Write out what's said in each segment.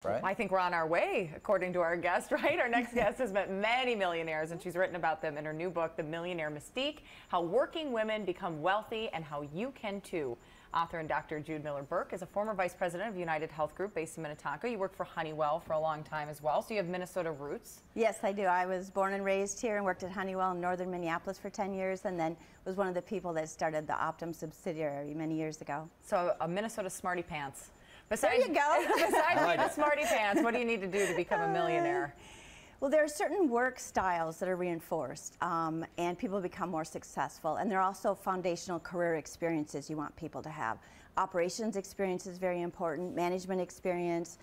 Right? I think we're on our way, according to our guest, right? Our next guest has met many millionaires, and she's written about them in her new book, The Millionaire Mystique, How Working Women Become Wealthy and How You Can Too. Author and Dr. Jude Burke is a former vice president of United Health Group based in Minnetonka. You worked for Honeywell for a long time as well, so you have Minnesota roots. Yes, I do. I was born and raised here and worked at Honeywell in northern Minneapolis for 10 years, and then was one of the people that started the Optum subsidiary many years ago. So a Minnesota smarty pants. There you go. Besides being a smarty pants, what do you need to do to become a millionaire? Well, there are certain work styles that are reinforced, and people become more successful. And there are also foundational career experiences you want people to have. Operations experience is very important, management experience,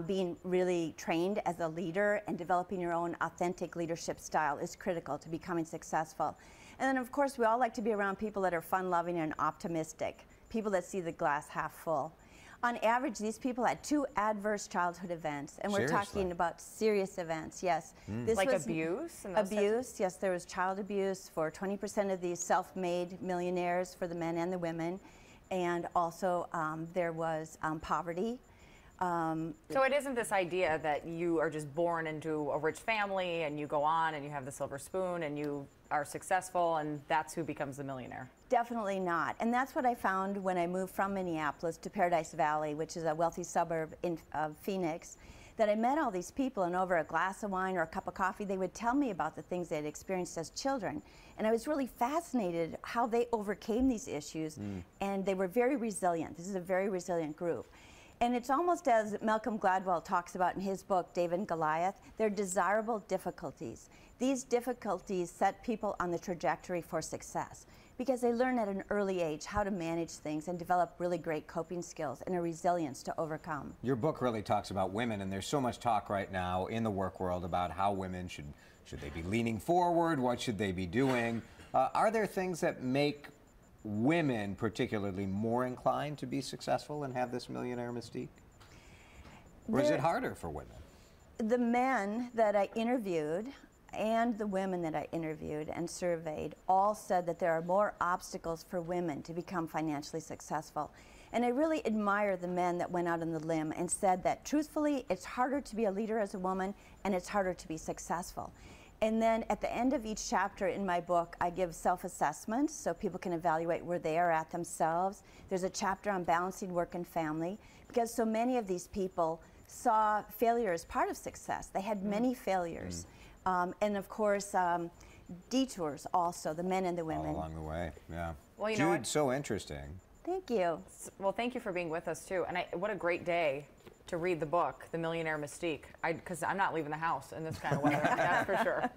being really trained as a leader and developing your own authentic leadership style is critical to becoming successful. And then, of course, we all like to be around people that are fun-loving and optimistic, people that see the glass half full. On average, these people had 2 adverse childhood events, and we're talking about serious events, yes. This like was abuse? Abuse, yes, there was child abuse for 20% of these self-made millionaires, for the men and the women, and also there was poverty. So it isn't this idea that you are just born into a rich family and you go on and you have the silver spoon and you are successful and that's who becomes the millionaire. Definitely not. And that's what I found when I moved from Minneapolis to Paradise Valley, which is a wealthy suburb of Phoenix, that I met all these people, and over a glass of wine or a cup of coffee, they would tell me about the things they had experienced as children. And I was really fascinated how they overcame these issues, and they were very resilient. This is a very resilient group. And it's almost as Malcolm Gladwell talks about in his book, David and Goliath, they're desirable difficulties. These difficulties set people on the trajectory for success because they learn at an early age how to manage things and develop really great coping skills and a resilience to overcome. Your book really talks about women, and there's so much talk right now in the work world about how women should they be leaning forward, what should they be doing. Are there things that make women particularly more inclined to be successful and have this millionaire mystique? Or is it harder for women? The men that I interviewed and the women that I interviewed and surveyed all said that there are more obstacles for women to become financially successful. And I really admire the men that went out on the limb and said that truthfully it's harder to be a leader as a woman and it's harder to be successful. And then at the end of each chapter in my book, I give self-assessments so people can evaluate where they are at themselves. There's a chapter on balancing work and family because so many of these people saw failure as part of success. They had many failures. And of course, detours also, the men and the women. All along the way, yeah. Well, you Jude, know what? so interesting. Thank you. Well, thank you for being with us, too. And what a great day to read the book, The Millionaire Mystique, because I'm not leaving the house in this kind of weather, that's for sure.